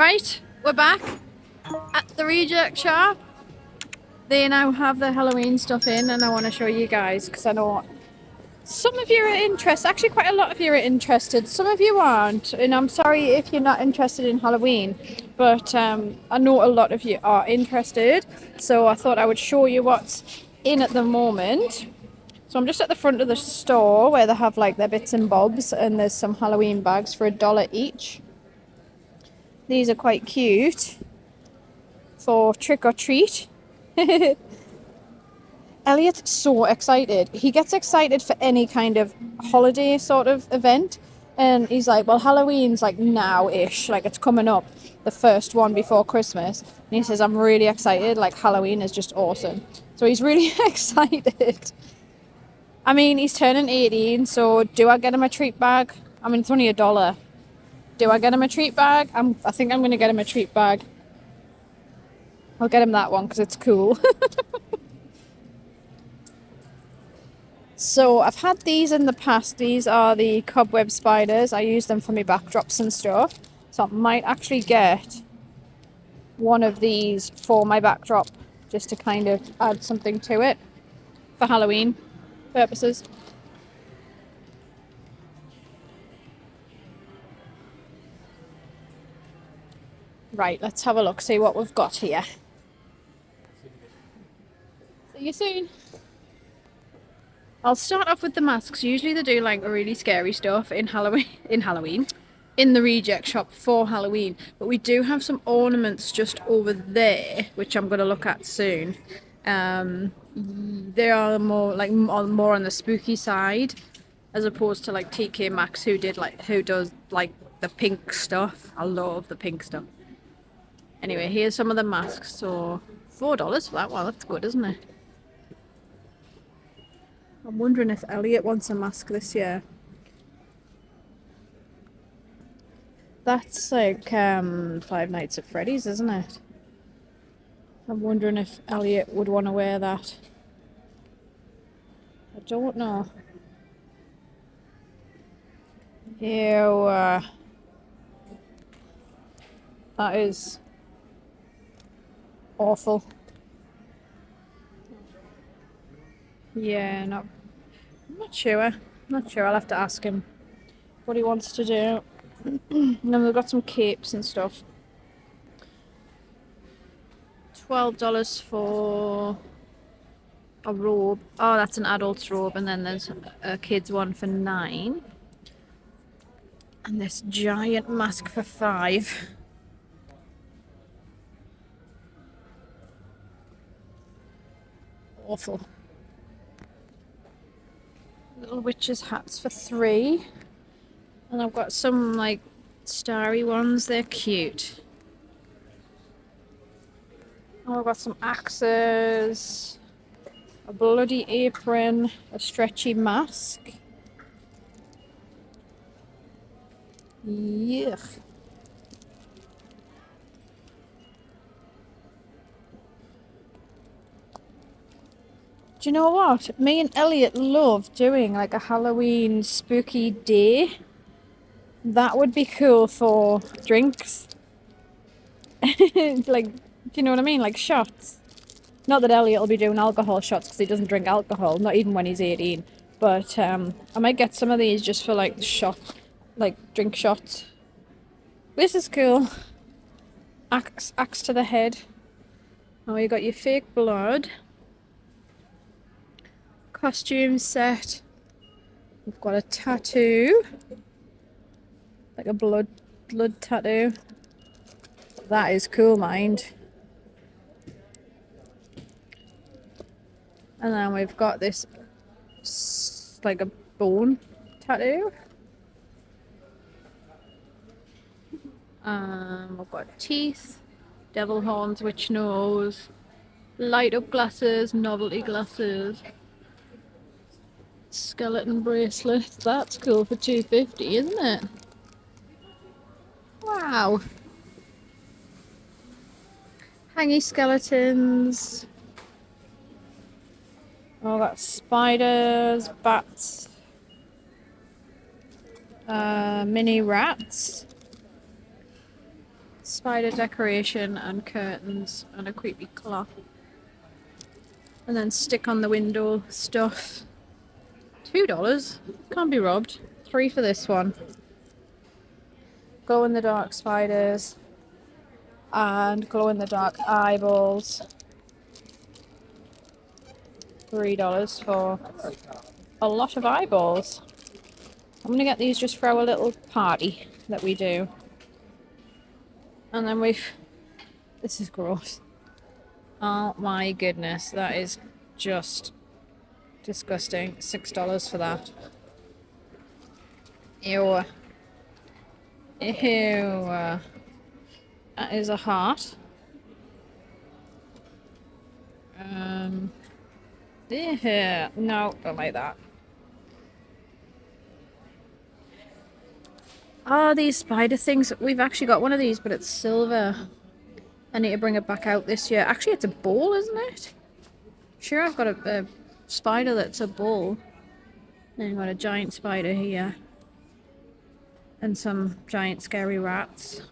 Right, we're back at the Reject Shop. They now have the Halloween stuff in, and I want to show you guys because I know some of you are interested. Actually, quite a lot of you are interested. Some of you aren't, and I'm sorry if you're not interested in Halloween, but I know a lot of you are interested. So I thought I would show you what's in at the moment. So I'm just at the front of the store where they have like their bits and bobs, and there's some Halloween bags for $1 each. These are quite cute for trick or treat. Elliot's so excited. He gets excited for any kind of holiday sort of event. And he's like, well, Halloween's like now-ish. Like it's coming up, the first one before Christmas. And he says, I'm really excited. Like Halloween is just awesome. So he's really excited. I mean, he's turning 18. So do I get him a treat bag? I mean, it's only $1. Do I get him a treat bag? I think I'm going to get him a treat bag. I'll get him that one because it's cool. So I've had these in the past. These are the cobweb spiders. I use them for my backdrops and stuff. So I might actually get one of these for my backdrop just to kind of add something to it for Halloween purposes. Right, let's have a look, see what we've got here. See you soon. I'll start off with the masks. Usually they do like really scary stuff in Halloween in the Reject Shop for Halloween, but we do have some ornaments just over there which I'm going to look at soon. They are more on the spooky side as opposed to like TK Maxx who does like the pink stuff. I love the pink stuff. Anyway, here's some of the masks. So $4 for that one. That's good, isn't it? I'm wondering if Elliot wants a mask this year. That's like Five Nights at Freddy's, isn't it? I'm wondering if Elliot would want to wear that. I don't know. Ew. That is awful. Yeah, I'm not sure. I'll have to ask him what he wants to do. And then we've got some capes and stuff. $12 for a robe. Oh, that's an adult's robe, and then there's a kid's one for $9. And this giant mask for $5. Awful. Little witches' hats for $3. And I've got some like starry ones, they're cute. Oh, I've got some axes, a bloody apron, a stretchy mask. Yuck. Do you know what? Me and Elliot love doing like a Halloween spooky day. That would be cool for drinks. Like, do you know what I mean? Like shots. Not that Elliot will be doing alcohol shots because he doesn't drink alcohol, not even when he's 18. But I might get some of these just for like drink shots. This is cool. Axe to the head. Oh, you got your fake blood. Costume set. We've got a tattoo. Like a blood tattoo. That is cool, mind. And then we've got this like a bone tattoo. We've got teeth, devil horns, witch nose, light up glasses, novelty glasses, skeleton bracelet. That's cool for $2.50, isn't it? Wow. Hangy skeletons. Oh, got spiders, bats, mini rats. spider decoration and curtains and a creepy clock. And then stick on the window stuff. $2. Can't be robbed. $3 for this one. Glow in the dark spiders. And glow in the dark eyeballs. $3 for a lot of eyeballs. I'm gonna get these just for our little party that we do. And then this is gross. Oh my goodness, that is just disgusting. $6 for that. Ew. Ew. That is a heart. Yeah. No, don't like that. Oh, these spider things. We've actually got one of these, but it's silver. I need to bring it back out this year. Actually, it's a ball, isn't it? Sure, I've got a spider that's a ball. And I've got a giant spider here. And some giant scary rats.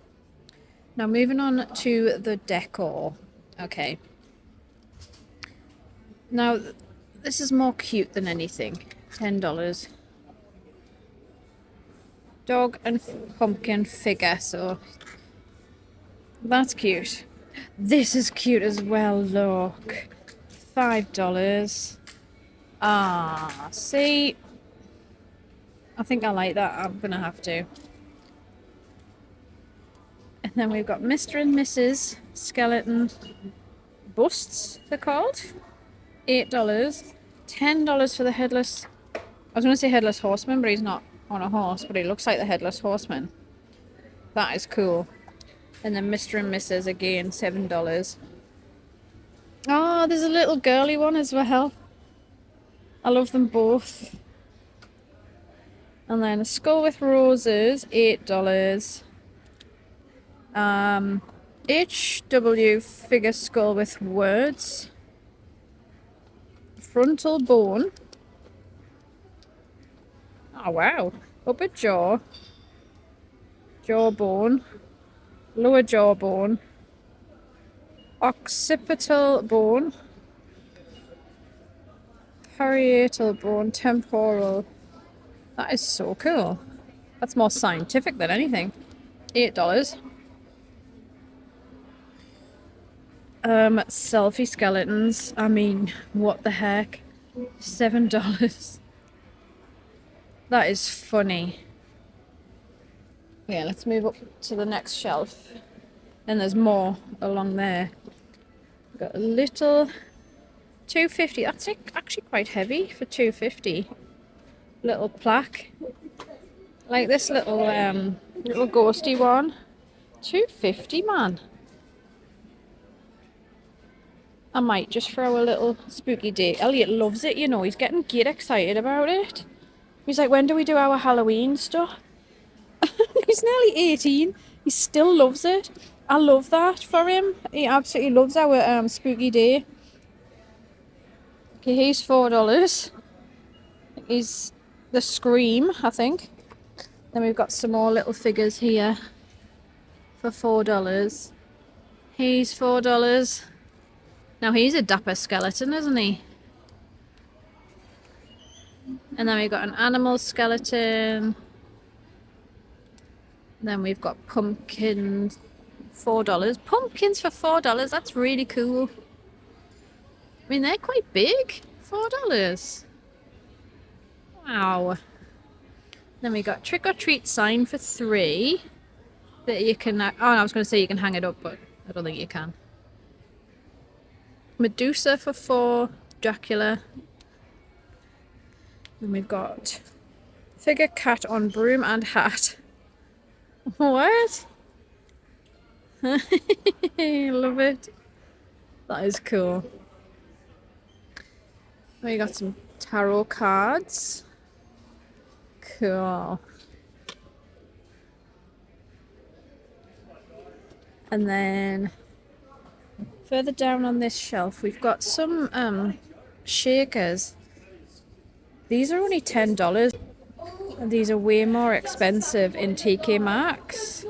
Now, moving on to the decor. Okay. Now, this is more cute than anything. $10. Dog and pumpkin figure, so that's cute. This is cute as well, look. $5. Ah, see? I think I like that. I'm gonna have to. And then we've got Mr. and Mrs. skeleton busts, they're called. $8. $10 for the headless. I was gonna say headless horseman, but he's not on a horse, but he looks like the headless horseman. That is cool. And then Mr. and Mrs. again, $7. Oh, there's a little girly one as well. I love them both. And then a skull with roses, $8. HW figure skull with words. Frontal bone. Oh wow. Upper jaw. Jawbone. Lower jawbone. Occipital bone. Parietal bone. Temporal. That is so cool. That's more scientific than anything. $8. Selfie skeletons. I mean, what the heck? $7. That is funny. Yeah, let's move up to the next shelf. And there's more along there. We've got a little $2.50. That's actually quite heavy for $2.50. Little plaque. Like this little little ghosty one. $2.50, man. I might just throw a little spooky day. Elliot loves it, you know. He's getting excited about it. He's like, when do we do our Halloween stuff? He's nearly 18. He still loves it. I love that for him. He absolutely loves our spooky day. Okay, he's $4. He's the Scream, I think. Then we've got some more little figures here for $4. He's $4. Now he's a dapper skeleton, isn't he? And then we've got an animal skeleton. Then we've got pumpkins, $4. Pumpkins for $4, that's really cool. I mean, they're quite big. $4. Wow. Then we got trick or treat sign for $3. That you can, oh, I was going to say you can hang it up, but I don't think you can. Medusa for $4. Dracula. And we've got figure cat on broom and hat. What? Love it. That is cool. We got some tarot cards. Cool. And then further down on this shelf, we've got some shakers. These are only $10. And these are way more expensive in TK Maxx.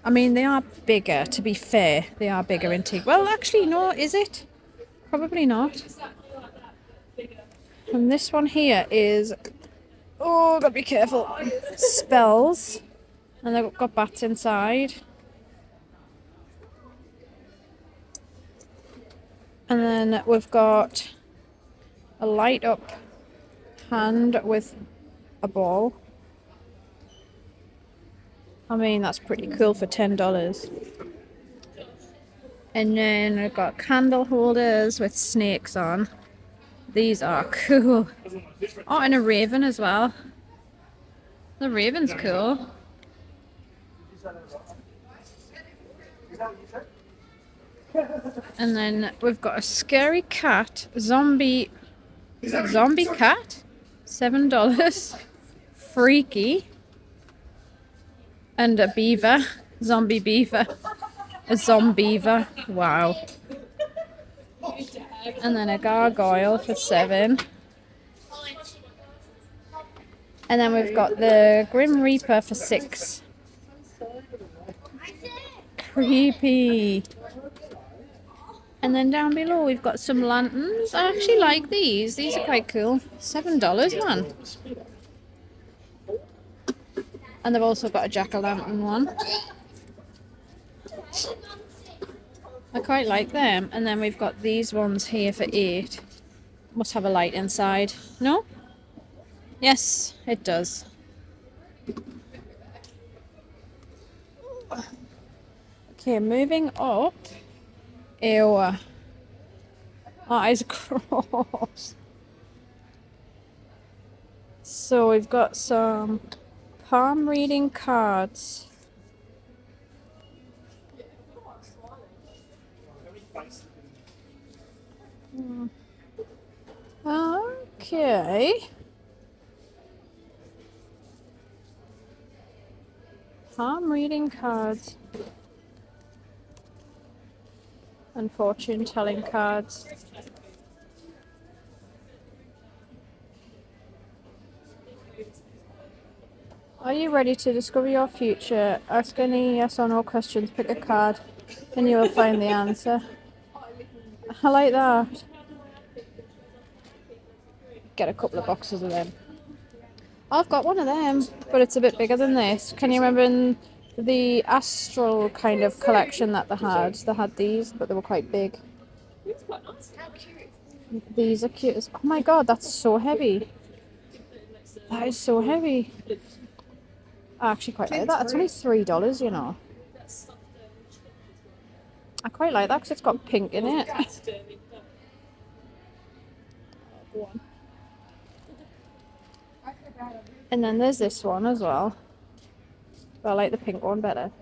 I mean, they are bigger, to be fair. They are bigger in teak. Well, actually, no, is it? Probably not. And this one here is... Oh, gotta be careful. Spells. And they've got bats inside. And then we've got a light up hand with a ball. I mean, that's pretty cool for $10. And then I've got candle holders with snakes on. These are cool. Oh, and a raven as well. The raven's cool. And then we've got a scary cat, zombie. Is it zombie cat? $7. Freaky. And a beaver, zombie beaver. A zombeaver. Wow. And then a gargoyle for $7. And then we've got the Grim Reaper for $6. Creepy. And then down below we've got some lanterns. I actually like these. These are quite cool. $7, man. And they've also got a jack-o'-lantern one. I quite like them. And then we've got these ones here for $8. Must have a light inside. No? Yes, it does. Okay, moving up. Ew. Eyes crossed. So we've got some palm reading cards. Okay. Palm reading cards. And fortune telling cards. Are you ready to discover your future? Ask any yes or no questions, pick a card, and you will find the answer. I like that. Get a couple of boxes of them. I've got one of them, but it's a bit bigger than this. Can you remember in the astral kind of collection that they had? They had these, but they were quite big. These are cute. Oh my god, that's so heavy. That is so heavy. I actually quite like that. It's only $3, you know. I quite like that because it's got pink in it. And then there's this one as well. But I like the pink one better.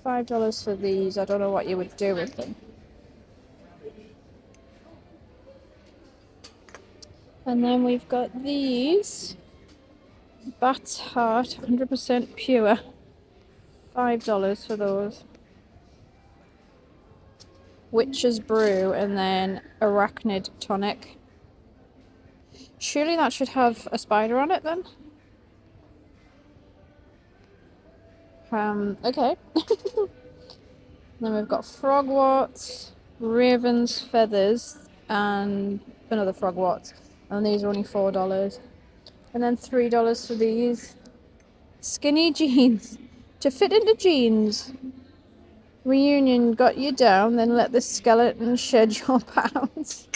$5 for these. I don't know what you would do with them. And then we've got these. Bat's Heart, 100% pure. $5 for those. Witch's Brew and then Arachnid Tonic. Surely that should have a spider on it then? Okay. Then we've got Frogworts, Raven's Feathers, and another Frogworts. And these are only $4. And then $3 for these. Skinny jeans. To fit into jeans. Reunion got you down, then let the skeleton shed your pounds.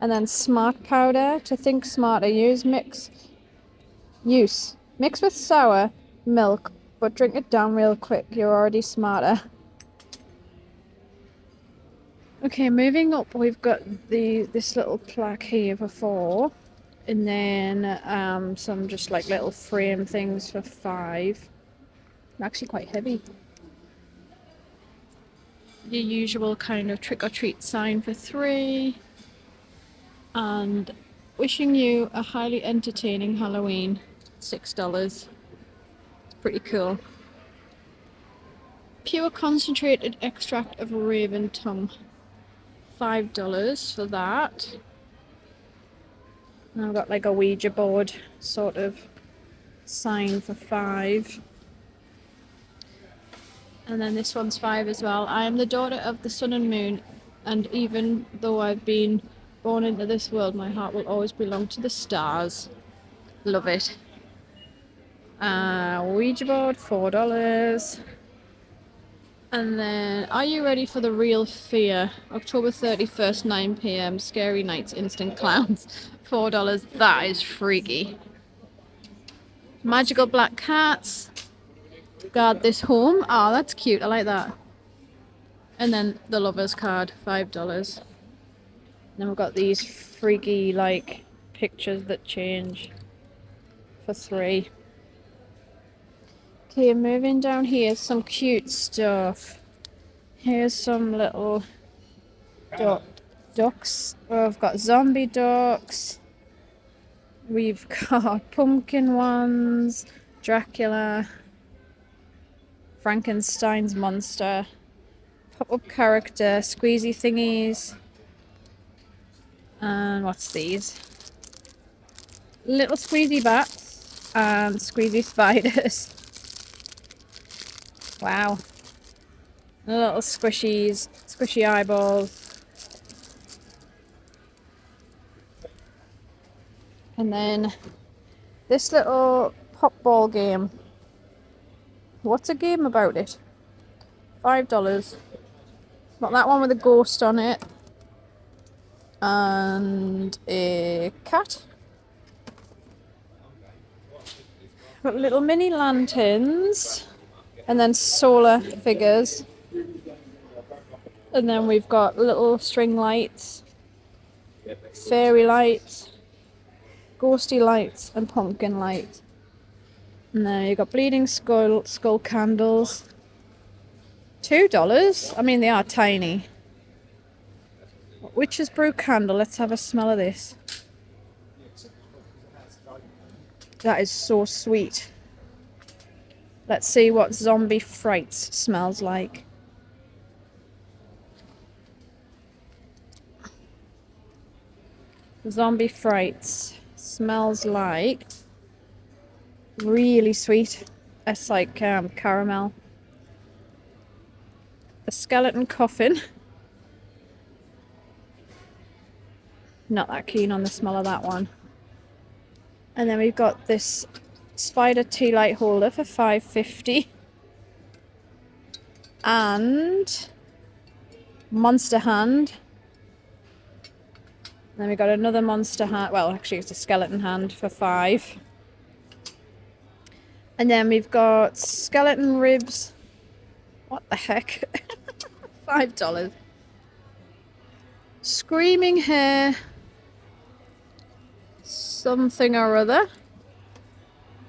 And then smart powder. To think smarter, mix with sour milk, but drink it down real quick. You're already smarter. Okay, moving up, we've got this little plaque here for $4. And then some just like little frame things for $5. They're actually quite heavy. Your usual kind of trick or treat sign for $3. And wishing you a highly entertaining Halloween, $6. It's pretty cool. Pure concentrated extract of raven tongue, $5 for that. And I've got like a Ouija board sort of sign for $5. And then this one's $5 as well. I am the daughter of the sun and moon, and even though I've been born into this world, my heart will always belong to the stars. Love it. Ouija board, $4. And then, are you ready for the real fear? October 31st, 9 p.m. Scary Nights, Instant Clowns, $4. That is freaky. Magical black cats. Guard this home. Oh, that's cute. I like that. And then the lovers card, $5. Then we've got these freaky, like, pictures that change for $3. Okay, moving down here, some cute stuff. Here's some little ducks. We've got zombie ducks. We've got pumpkin ones, Dracula, Frankenstein's monster, pop-up character, squeezy thingies. And what's these? Little squeezy bats and squeezy spiders. Wow. Little squishies, squishy eyeballs. And then this little pop ball game. What's a game about it? $5. Got that one with a ghost on it. And a cat. Got little mini lanterns. And then solar figures. And then we've got little string lights, fairy lights, ghosty lights, and pumpkin lights. And then you've got bleeding skull candles. $2? I mean, they are tiny. Witch's brew candle. Let's have a smell of this. That is so sweet. Let's see what zombie frights smells like. Zombie frights smells like really sweet. It's like caramel. The skeleton coffin. Not that keen on the smell of that one. And then we've got this spider tea light holder for $5.50. And monster hand. And then we got another monster hand. Well, actually, it's a skeleton hand for $5. And then we've got skeleton ribs. What the heck? $5. Screaming hair. Something or other.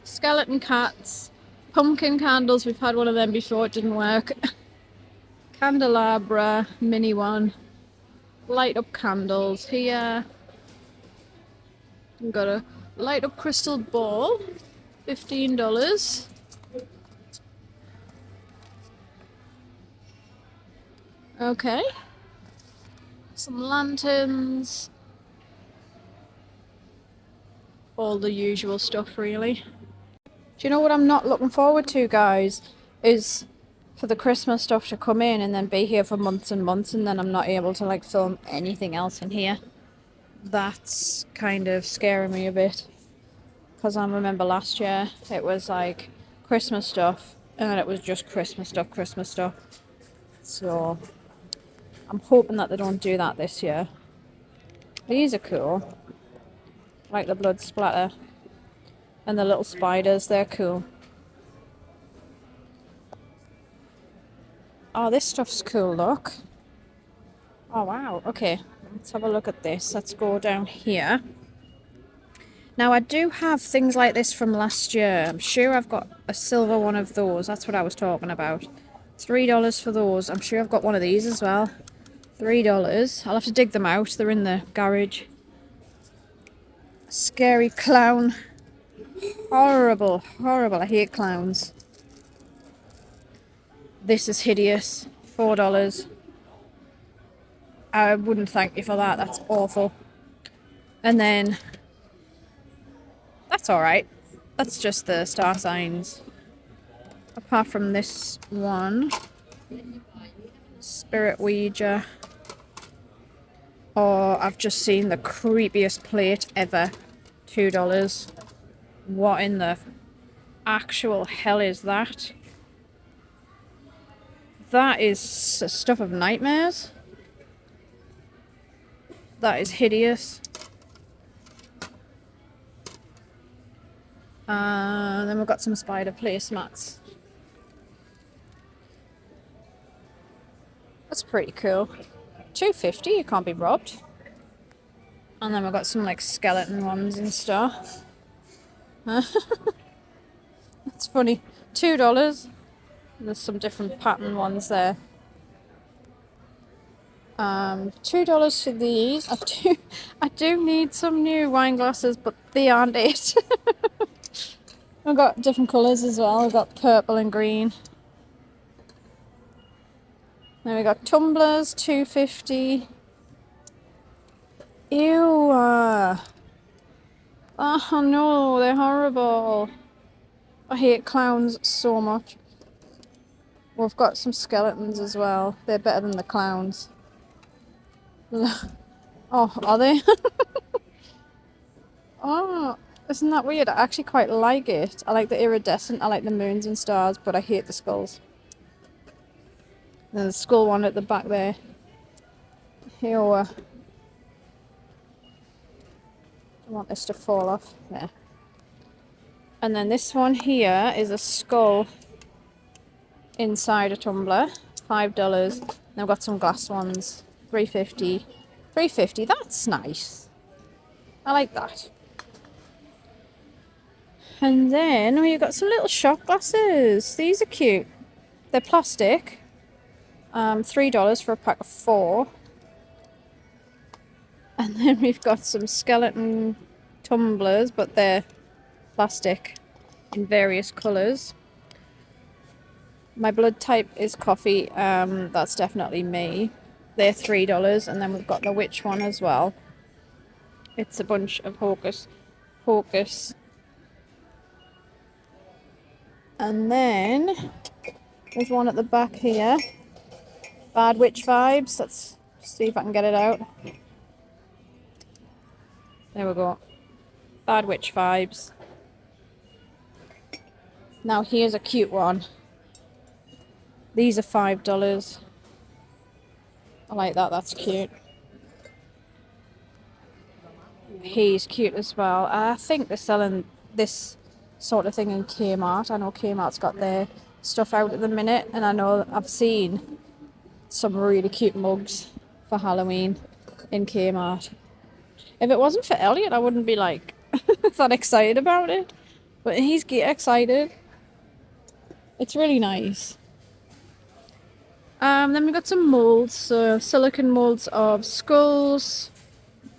Skeleton cats. Pumpkin candles. We've had one of them before. It didn't work. Candelabra. Mini one. Light up candles here. We've got a light up crystal ball, $15. Okay. Some lanterns. All the usual stuff, really. Do you know what I'm not looking forward to, guys? Is for the Christmas stuff to come in and then be here for months and months, and then I'm not able to like film anything else in here. That's kind of scaring me a bit, because I remember last year it was like Christmas stuff and it was just Christmas stuff. So I'm hoping that they don't do that this year. These are cool, like the blood splatter and the little spiders. They're cool. Oh, this stuff's cool, look. Oh, wow. Okay, let's have a look at this. Let's go down here. Now, I do have things like this from last year. I'm sure I've got a silver one of those. That's what I was talking about. $3 for those. I'm sure I've got one of these as well. $3. I'll have to dig them out. They're in the garage. Scary clown. Horrible, horrible. I hate clowns. This is hideous. $4. I wouldn't thank you for that. That's awful. And then that's all right. That's just the star signs. Apart from this one. Spirit Ouija. Oh, I've just seen the creepiest plate ever. $2. What in the actual hell is that? That is stuff of nightmares. That is hideous. Then we've got some spider placemats. That's pretty cool. $2.50, you can't be robbed. And then we've got some like skeleton ones and stuff. That's funny. $2. There's some different pattern ones there. $2 for these. I do need some new wine glasses, but they aren't it. I've got different colours as well. I've got purple and green. Then we got tumblers, $2.50. Ew. Oh no, they're horrible. I hate clowns so much. We've got some skeletons as well. They're better than the clowns. Oh, are they? Oh, isn't that weird? I actually quite like it. I like the iridescent, I like the moons and stars, but I hate the skulls. There's a skull one at the back there. Here. I want this to fall off. There. And then this one here is a skull inside a tumbler. $5. And I've got some glass ones. $3.50. $3.50. That's nice. I like that. And then we've got some little shot glasses. These are cute. They're plastic. $3 for a pack of 4. And then we've got some skeleton tumblers, but they're plastic in various colours. My blood type is coffee. That's definitely me. They're $3. And then we've got the witch one as well. It's a bunch of hocus pocus. And then there's one at the back here. Bad witch vibes. Let's see if I can get it out. There we go. Bad witch vibes. Now here's a cute one. These are $5. I like that. That's cute. He's cute as well. I think they're selling this sort of thing in Kmart. I know Kmart's got their stuff out at the minute, and I know I've seen some really cute mugs for Halloween in Kmart. If it wasn't for Elliot, I wouldn't be like that excited about it. But he's excited. It's really nice. Then we got some molds, so silicone molds of skulls,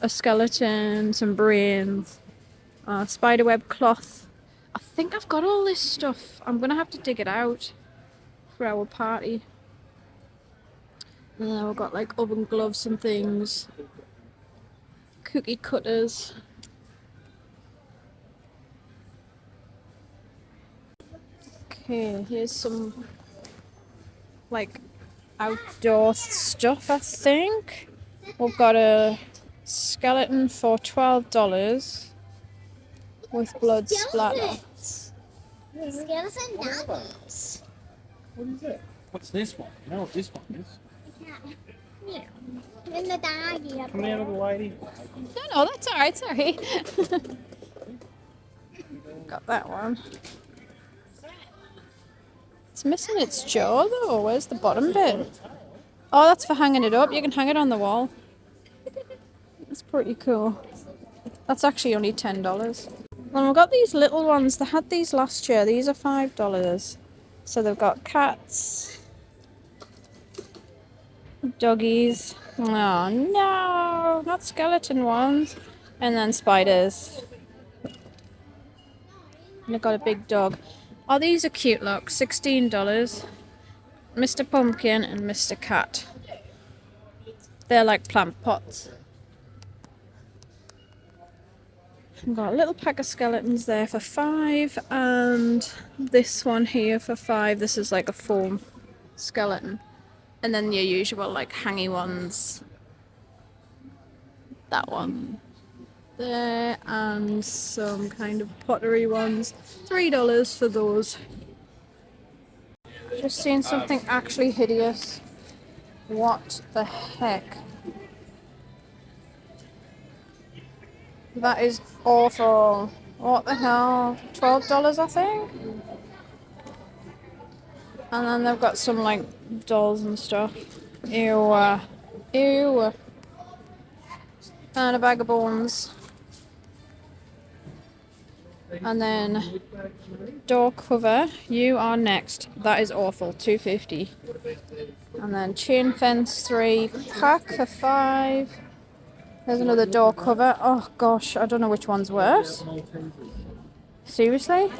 a skeleton, some brains, spiderweb cloth. I think I've got all this stuff. I'm gonna have to dig it out for our party. And then we've got like oven gloves and things, cookie cutters. Okay, here's some like outdoor stuff, I think. We've got a skeleton for $12 with blood splatter. Skeleton dummies. What is it? What's this one? You know what this one is? Yeah. And the doggy. Come here, little lady. No, that's alright, sorry. Got that one. It's missing its jaw though. Where's the bottom bit? Oh, that's for hanging it up. You can hang it on the wall. That's pretty cool. That's actually only $10. And we've got these little ones. They had these last year. These are $5. So they've got cats, doggies. Oh no, not skeleton ones. And then spiders. And they've got a big dog. Oh, these are cute, look. $16. Mr. Pumpkin and Mr. Cat. They're like plant pots. I've got a little pack of skeletons there for $5, and this one here for $5. This is like a foam skeleton. And then your usual like hangy ones. That one there, and some kind of pottery ones. $3 for those. Just seen something actually hideous. What the heck? That is awful. What the hell? $12, I think? And then they've got some like dolls and stuff. Ew. Ew. And a bag of bones. And then door cover. You are next. That is awful. $2.50. And then chain fence 3 pack for $5. There's another door cover. Oh gosh, I don't know which one's worse. Seriously?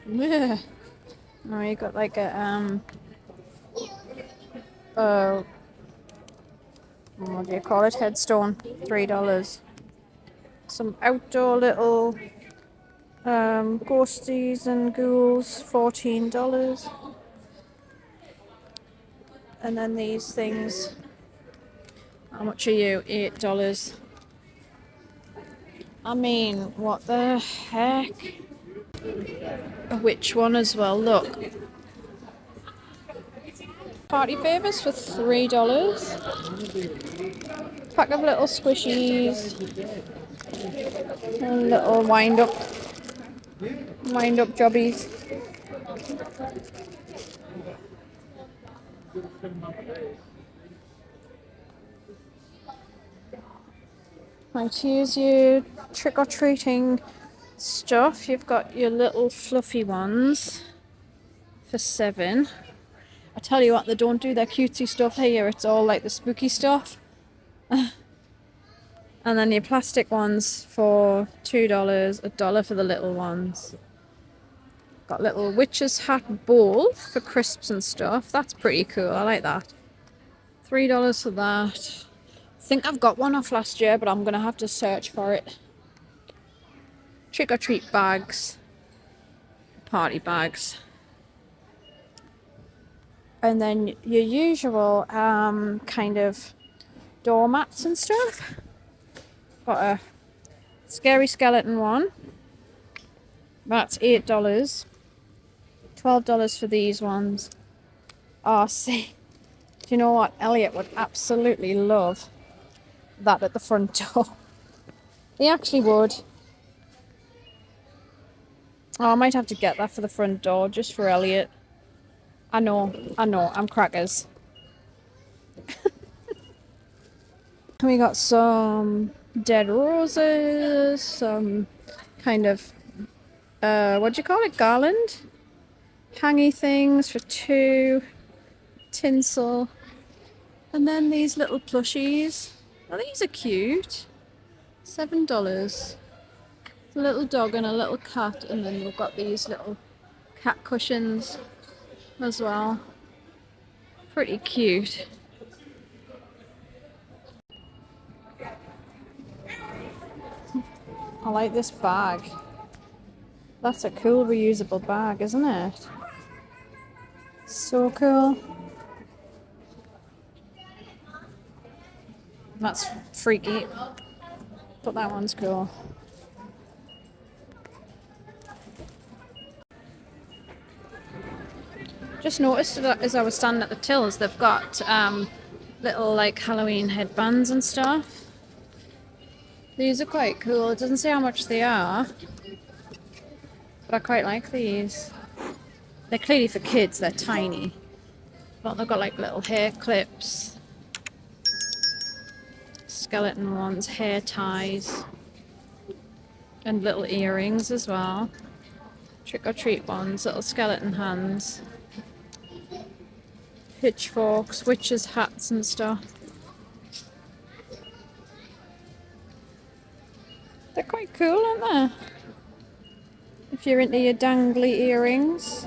Yeah. Oh, you got like a what do you call it? Headstone. $3. Some outdoor little ghosties and ghouls. $14. And then these things. How much are you? $8. I mean, what the heck? A witch one as well, look. Party favors for $3. Pack of little squishies. And little wind up jobbies. Right, here's your trick-or-treating stuff. You've got your little fluffy ones for $7. I tell you what, they don't do their cutesy stuff here. It's all like the spooky stuff. And then your plastic ones for $2, $1 for the little ones. Got little witch's hat bowl for crisps and stuff. That's pretty cool. I like that. $3 for that. I think I've got one off last year, but I'm gonna have to search for it. Trick or treat bags, party bags, and then your usual kind of doormats and stuff. Got a scary skeleton one. That's $8. $12 for these ones. Oh, see. Do you know what? Elliot would absolutely love that at the front door. He actually would. Oh, I might have to get that for the front door just for Elliot. I know, I'm crackers. We got some dead roses, some kind of, what do you call it? Garland? Hangy things for $2. Tinsel. And then these little plushies. Oh, these are cute. $7. A little dog and a little cat, and then we've got these little cat cushions as well. Pretty cute. I like this bag. That's a cool reusable bag, isn't it? So cool. That's freaky, but that one's cool. Just noticed that as I was standing at the tills, they've got little like Halloween headbands and stuff. These are quite cool. It doesn't say how much they are, but I quite like these. They're clearly for kids, they're tiny. But they've got like little hair clips, skeleton ones, hair ties, and little earrings as well. Trick or treat ones, little skeleton hands. Pitchforks, witches' hats and stuff. They're quite cool, aren't they? If you're into your dangly earrings.